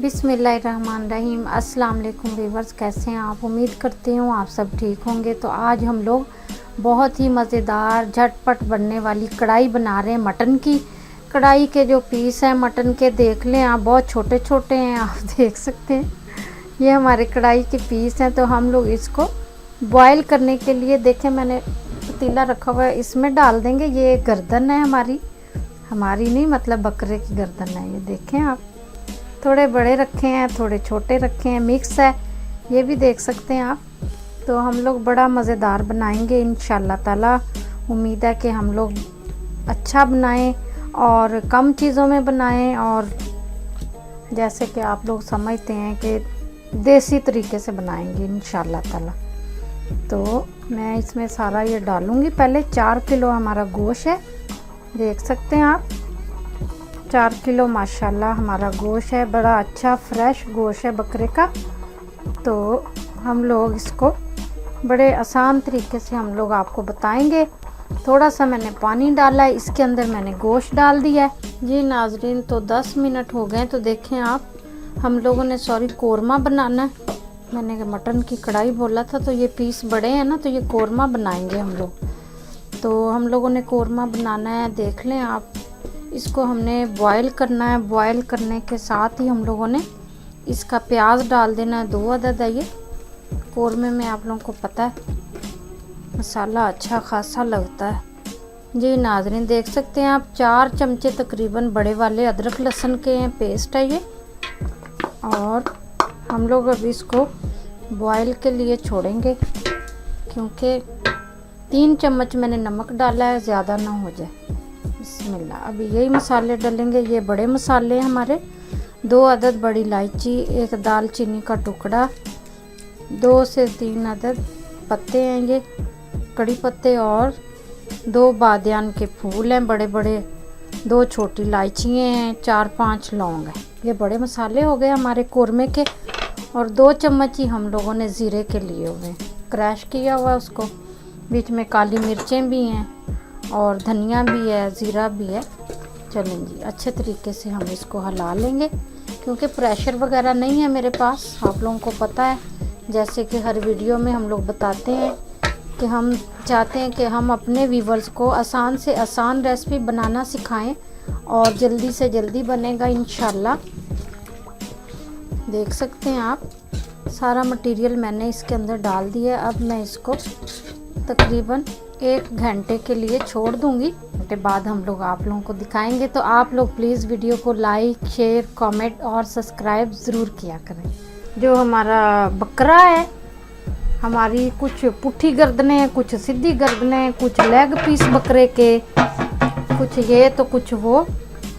बिस्मिल्लाहिर्रहमानिर्रहीम। अस्सलाम वालेकुम व्यूअर्स, कैसे हैं आप? उम्मीद करती हूँ आप सब ठीक होंगे। तो आज हम लोग बहुत ही मज़ेदार झटपट बनने वाली कढ़ाई बना रहे हैं मटन की। कढ़ाई के जो पीस हैं मटन के, देख लें आप, बहुत छोटे छोटे हैं, आप देख सकते हैं। ये हमारे कढ़ाई के पीस हैं। तो हम लोग इसको बॉयल करने के लिए, देखें मैंने पतीला रखा हुआ है, इसमें डाल देंगे। ये गर्दन है हमारी नहीं, मतलब बकरे की गर्दन है। ये देखें आप, थोड़े बड़े रखे हैं, थोड़े छोटे रखे हैं, मिक्स है, ये भी देख सकते हैं आप। तो हम लोग बड़ा मज़ेदार बनाएंगे इंशाल्लाह ताला। उम्मीद है कि हम लोग अच्छा बनाएं और कम चीज़ों में बनाएं, और जैसे कि आप लोग समझते हैं कि देसी तरीके से बनाएंगे इंशाल्लाह ताला। तो मैं इसमें सारा ये डालूँगी। पहले 4 किलो हमारा गोश्त है, देख सकते हैं आप। 4 किलो माशाल्लाह हमारा गोश्त है, बड़ा अच्छा फ्रेश गोश्त है बकरे का। तो हम लोग इसको बड़े आसान तरीके से हम लोग आपको बताएंगे। थोड़ा सा मैंने पानी डाला है, इसके अंदर मैंने गोश्त डाल दिया है। जी नाजरीन, तो 10 मिनट हो गए। तो देखें आप, हम लोगों ने कोरमा बनाना है। मैंने मटन की कढ़ाई बोला था, तो ये पीस बड़े हैं ना, तो ये कोरमा बनाएंगे हम लोग। तो हम लोगों ने कोरमा बनाना है, देख लें आप। इसको हमने बॉयल करना है। बॉयल करने के साथ ही हम लोगों ने इसका प्याज डाल देना है, 2 अदद है। ये कोरमे में आप लोगों को पता है मसाला अच्छा खासा लगता है। जी नाज़रीन, देख सकते हैं आप, 4 चमचे तकरीबन बड़े वाले अदरक लहसुन के हैं, पेस्ट है ये। और हम लोग अभी इसको बॉयल के लिए छोड़ेंगे, क्योंकि 3 चम्मच मैंने नमक डाला है, ज़्यादा ना हो जाए। बिस्मिल्लाह। अभी यही मसाले डालेंगे, ये बड़े मसाले हैं हमारे। 2 अदद बड़ी इलायची, 1 दालचीनी का टुकड़ा, 2 से 3 अदद पत्ते हैं ये कड़ी पत्ते, और 2 बादियान के फूल हैं बड़े बड़े, 2 छोटी इलायचियाँ हैं, 4-5 लौंग हैं। ये बड़े मसाले हो गए हमारे कोरमे के। और 2 चम्मच ही हम लोगों ने ज़ीरे के लिए हुए, क्रैश किया हुआ उसको। बीच में काली मिर्चें भी हैं, और धनिया भी है, ज़ीरा भी है। चलें जी, अच्छे तरीके से हम इसको हिला लेंगे, क्योंकि प्रेशर वगैरह नहीं है मेरे पास। आप लोगों को पता है, जैसे कि हर वीडियो में हम लोग बताते हैं कि हम चाहते हैं कि हम अपने व्यूअर्स को आसान से आसान रेसिपी बनाना सिखाएं, और जल्दी से जल्दी बनेगा इंशाल्लाह। देख सकते हैं आप, सारा मटेरियल मैंने इसके अंदर डाल दिया है। अब मैं इसको तकरीबन 1 घंटे के लिए छोड़ दूंगी। उसके बाद हम लोग आप लोगों को दिखाएंगे। तो आप लोग प्लीज़ वीडियो को लाइक, शेयर, कमेंट और सब्सक्राइब ज़रूर किया करें। जो हमारा बकरा है, हमारी कुछ पुट्ठी गर्दनें हैं, कुछ सीधी गर्दनें हैं, कुछ लेग पीस बकरे के, कुछ ये तो कुछ वो।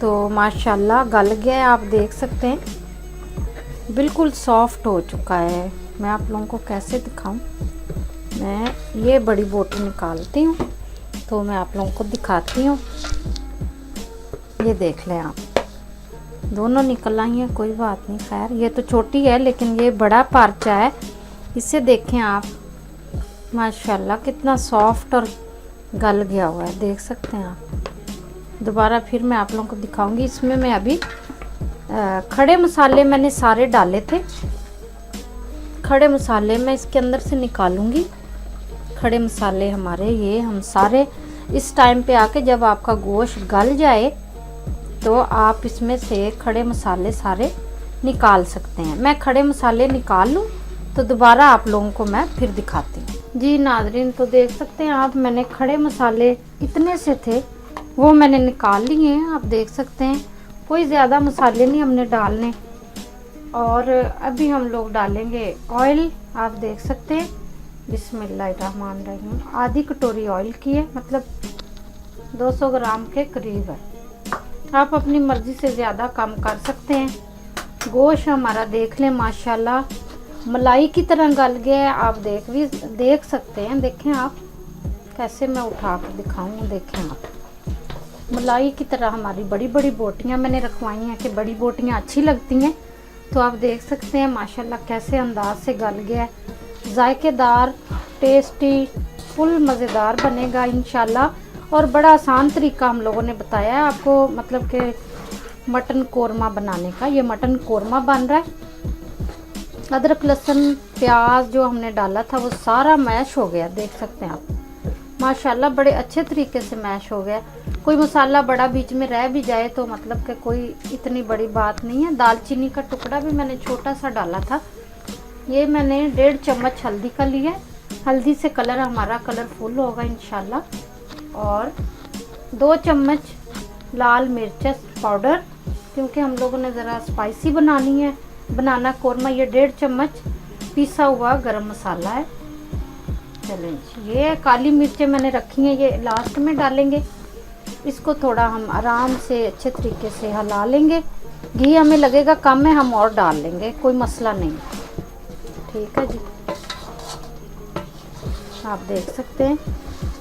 तो माशाल्लाह गल गया है, आप देख सकते हैं, बिल्कुल सॉफ्ट हो चुका है। मैं आप लोगों को कैसे दिखाऊं? मैं ये बड़ी बोटी निकालती हूँ, तो मैं आप लोगों को दिखाती हूँ। ये देख लें आप, दोनों निकल आई हैं, कोई बात नहीं। खैर, ये तो छोटी है, लेकिन ये बड़ा पार्चा है। इसे देखें आप, माशाल्लाह कितना सॉफ्ट और गल गया हुआ है, देख सकते हैं आप। दोबारा फिर मैं आप लोगों को दिखाऊंगी। इसमें मैं अभी खड़े मसाले मैंने सारे डाले थे। खड़े मसाले मैं इसके अंदर से निकालूंगी। खड़े मसाले हमारे ये हम सारे इस टाइम पे आके, जब आपका गोश्त गल जाए तो आप इसमें से खड़े मसाले सारे निकाल सकते हैं। मैं खड़े मसाले निकाल लूँ तो दोबारा आप लोगों को मैं फिर दिखाती हूँ। जी नाजरीन, तो देख सकते हैं आप, मैंने खड़े मसाले इतने से थे वो मैंने निकाल लिए हैं। आप देख सकते हैं, कोई ज़्यादा मसाले नहीं हमने डालने। और अभी हम लोग डालेंगे ऑयल। आप देख सकते हैं, बिस्मिल्लाहिर्रहमानिर्रहीम। आधी कटोरी ऑयल की है, मतलब 200 ग्राम के करीब है। आप अपनी मर्ज़ी से ज़्यादा कम कर सकते हैं। गोश्त हमारा देख लें, माशाल्लाह मलाई की तरह गल गया है। आप देख सकते हैं। देखें आप, कैसे मैं उठा कर दिखाऊँ, देखें आप, मलाई की तरह हमारी बड़ी बड़ी बोटियाँ मैंने रखवाई हैं कि बड़ी बोटियाँ अच्छी लगती हैं। तो आप देख सकते हैं माशाल्लाह कैसे अंदाज से गल गया है। जायकेदार, टेस्टी, फुल मज़ेदार बनेगा इंशाल्लाह। और बड़ा आसान तरीका हम लोगों ने बताया है आपको, मतलब कि मटन कोरमा बनाने का। ये मटन कोरमा बन रहा है। अदरक लहसुन प्याज जो हमने डाला था वो सारा मैश हो गया, देख सकते हैं आप। माशाल्लाह बड़े अच्छे तरीके से मैश हो गया। कोई मसाला बड़ा बीच में रह भी जाए तो मतलब कि कोई इतनी बड़ी बात नहीं है। दालचीनी का टुकड़ा भी मैंने छोटा सा डाला था। ये मैंने 1.5 चम्मच हल्दी का लिया। हल्दी से कलर हमारा कलरफुल होगा इंशाल्लाह। और 2 चम्मच लाल मिर्च पाउडर, क्योंकि हम लोगों ने ज़रा स्पाइसी बनानी है बनाना कोरमा। ये 1.5 चम्मच पिसा हुआ गरम मसाला है। चलें, ये काली मिर्चें मैंने रखी हैं, ये लास्ट में डालेंगे। इसको थोड़ा हम आराम से अच्छे तरीके से हिला लेंगे। घी हमें लगेगा कम है, हम और डाल लेंगे, कोई मसला नहीं। ठीक है जी, आप देख सकते हैं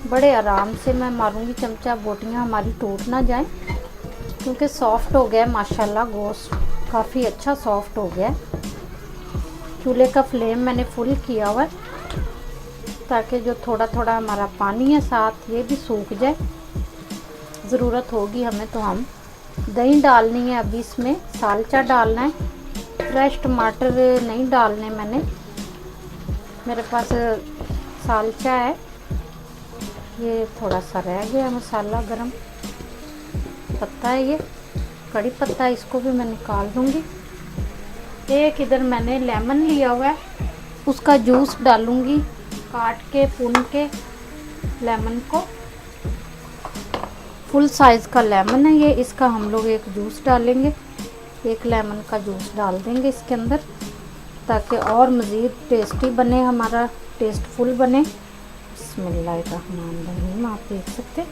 बड़े आराम से मैं मारूंगी चमचा, बोटियां हमारी टूट ना जाए, क्योंकि सॉफ्ट हो गया माशाल्लाह। गोश्त काफ़ी अच्छा सॉफ्ट हो गया। चूल्हे का फ्लेम मैंने फुल किया हुआ है ताकि जो थोड़ा थोड़ा हमारा पानी है साथ ये भी सूख जाए। ज़रूरत होगी हमें तो हम दही डालनी है। अभी इसमें सालचा डालना है। फ्रेश टमाटर नहीं डालने मैंने, मेरे पास सालचा है। ये थोड़ा सा रह गया मसाला, गरम पत्ता है, ये कड़ी पत्ता, इसको भी मैं निकाल दूँगी। एक इधर मैंने लेमन लिया हुआ है, उसका जूस डालूँगी काट के पुन के। लेमन को फुल साइज़ का लेमन है ये, इसका हम लोग एक जूस डालेंगे। एक लेमन का जूस डाल देंगे इसके अंदर ताकि और मज़ीद टेस्टी बने, हमारा टेस्टफुल बने। बिस्मिल्लाहिर्रहमानिर्रहीम। आप देख सकते हैं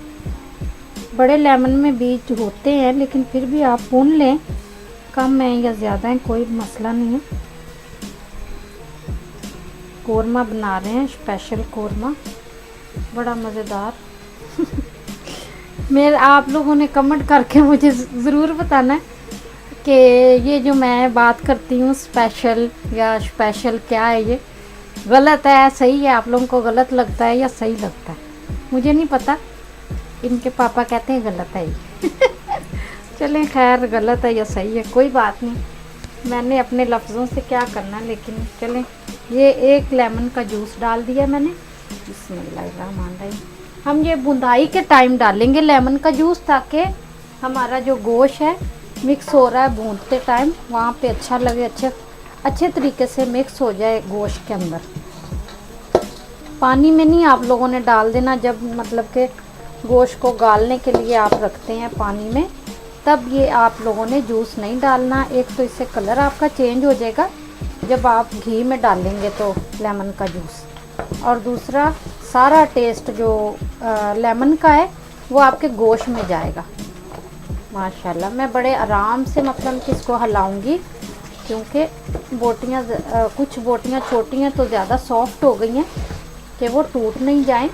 बड़े लेमन में बीज होते हैं, लेकिन फिर भी आप भून लें, कम है या ज़्यादा है कोई मसला नहीं है। कोरमा बना रहे हैं, स्पेशल कोरमा, बड़ा मज़ेदार। मेरे आप लोगों ने कमेंट करके मुझे ज़रूर बताना है कि ये जो मैं बात करती हूँ स्पेशल या स्पेशल क्या है, ये गलत है सही है, आप लोगों को गलत लगता है या सही लगता है मुझे नहीं पता। इनके पापा कहते हैं गलत है ये। चलें खैर, गलत है या सही है कोई बात नहीं, मैंने अपने लफ्ज़ों से क्या करना। लेकिन चलें, ये एक लेमन का जूस डाल दिया मैंने। बिस्मिल्लाहिर्रहमानिर्रहीम। हम ये बुंदाई के टाइम डालेंगे लेमन का जूस ताकि हमारा जो गोश्त है मिक्स हो रहा है भूनते टाइम वहाँ पे अच्छा लगे, अच्छे तरीके से मिक्स हो जाए गोश्त के अंदर। पानी में नहीं आप लोगों ने डाल देना, जब मतलब के गोश्त को गालने के लिए आप रखते हैं पानी में, तब ये आप लोगों ने जूस नहीं डालना। एक तो इससे कलर आपका चेंज हो जाएगा जब आप घी में डालेंगे तो लेमन का जूस, और दूसरा सारा टेस्ट जो लेमन का है वो आपके गोश्त में जाएगा। माशाल्लाह मैं बड़े आराम से मतलब कि इसको हिलाऊंगी, क्योंकि बोटियाँ कुछ बोटियाँ छोटी हैं तो ज़्यादा सॉफ्ट हो गई हैं कि वो टूट नहीं जाएं।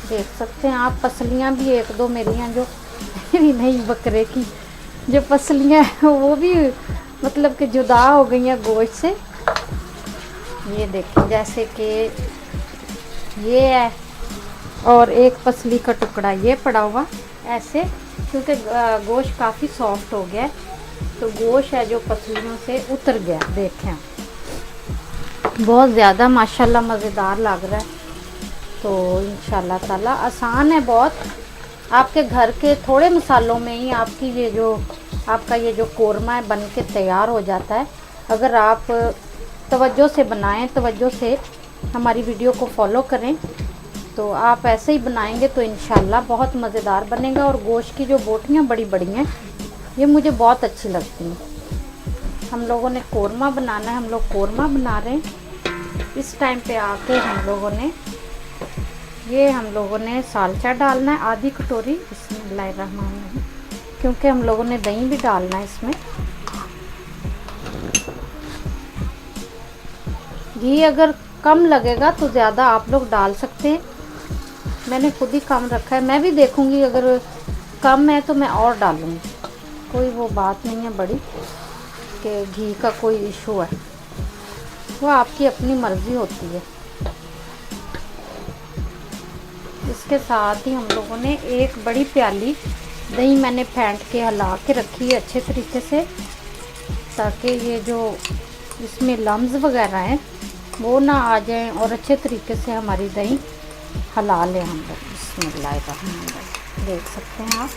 देख सकते हैं आप, पसलियाँ भी एक दो मेरी हैं जो नहीं, बकरे की जो पसलियाँ हैं वो भी मतलब कि जुदा हो गई हैं गोश्त से। ये देखें जैसे कि ये है, और एक पसली का टुकड़ा ये पड़ा हुआ ऐसे, क्योंकि गोश्त काफ़ी सॉफ्ट हो गया तो गोश्त है जो पसलियों से उतर गया। देखें बहुत ज़्यादा माशाल्लाह मज़ेदार लग रहा है। तो इंशाल्लाह ताला आसान है बहुत, आपके घर के थोड़े मसालों में ही आपकी आपका ये जो कोरमा है बन के तैयार हो जाता है। अगर आप तवज्जो से बनाएं, तवज्जो से हमारी वीडियो को फॉलो करें तो आप ऐसे ही बनाएंगे तो इंशाल्लाह बहुत मज़ेदार बनेगा। और गोश्त की जो बोटियाँ बड़ी बड़ी हैं ये मुझे बहुत अच्छी लगती हैं। हम लोगों ने कोरमा बनाना है, हम लोग कोरमा बना रहे हैं। इस टाइम पे आके हम लोगों ने सालचा डालना है आधी कटोरी। बिस्मिल्लाहिर्रहमानिर्रहीम, क्योंकि हम लोगों ने दही भी डालना है इसमें। घी अगर कम लगेगा तो ज़्यादा आप लोग डाल सकते हैं, मैंने खुद ही कम रखा है। मैं भी देखूंगी अगर कम है तो मैं और डालूंगी, कोई वो बात नहीं है बड़ी कि घी का कोई इशू है, वो आपकी अपनी मर्ज़ी होती है। इसके साथ ही हम लोगों ने एक बड़ी प्याली दही मैंने फेंट के हिला के रखी है अच्छे तरीके से, ताकि ये जो इसमें लम्स वगैरह हैं वो ना आ जाएं और अच्छे तरीके से हमारी दही हिला लें हम लोग। बिस्मिल्लाहिर्रहमानिर्रहीम, देख सकते हैं आप,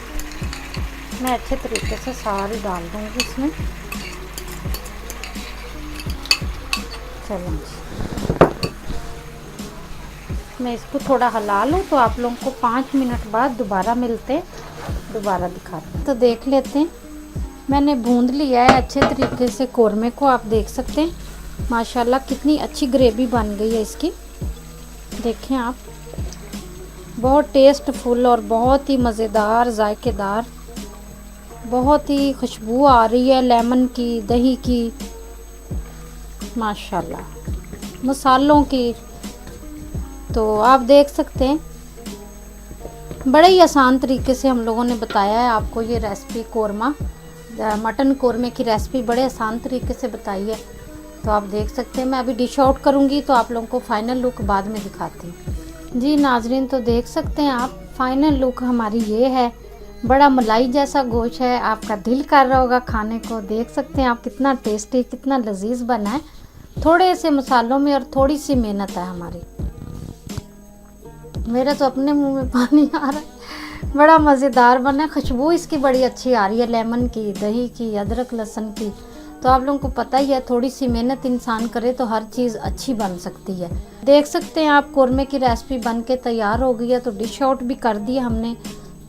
मैं अच्छे तरीके से सारी डाल दूँगी इसमें। चलो मैं इसको थोड़ा हिला लूँ तो आप लोगों को 5 मिनट बाद दोबारा मिलते, दोबारा दिखाते। तो देख लेते हैं, मैंने भूंद लिया है अच्छे तरीके से कोरमे को। आप देख सकते हैं माशाल्लाह कितनी अच्छी ग्रेवी बन गई है इसकी। देखें आप, बहुत टेस्टफुल और बहुत ही मज़ेदार, जायकेदार, बहुत ही खुशबू आ रही है लेमन की, दही की, माशाल्लाह, मसालों की। तो आप देख सकते हैं बड़े ही आसान तरीके से हम लोगों ने बताया है आपको ये रेसिपी। कोरमा, मटन कोरमे की रेसिपी बड़े आसान तरीके से बताई है। तो आप देख सकते हैं, मैं अभी डिश आउट करूँगी तो आप लोगों को फ़ाइनल लुक बाद में दिखाती हूँ। जी नाजरीन, तो देख सकते हैं आप, फ़ाइनल लुक हमारी ये है। बड़ा मलाई जैसा गोश्त है, आपका दिल कर रहा होगा खाने को। देख सकते हैं आप कितना टेस्टी, कितना लजीज बना है, थोड़े से मसालों में और थोड़ी सी मेहनत है हमारी। मेरे तो अपने मुंह में पानी आ रहा है, बड़ा मज़ेदार बना है। खुशबू इसकी बड़ी अच्छी आ रही है, लेमन की, दही की, अदरक लहसुन की। तो आप लोगों को पता ही है, थोड़ी सी मेहनत इंसान करे तो हर चीज़ अच्छी बन सकती है। देख सकते हैं आप, कोरमे की रेसिपी बन के तैयार हो गई है। तो डिश आउट भी कर दिया हमने।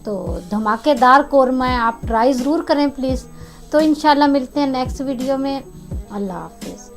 तो धमाकेदार कोरमा है, आप ट्राई ज़रूर करें प्लीज़। तो इंशाल्लाह मिलते हैं नेक्स्ट वीडियो में। अल्लाह हाफिज़।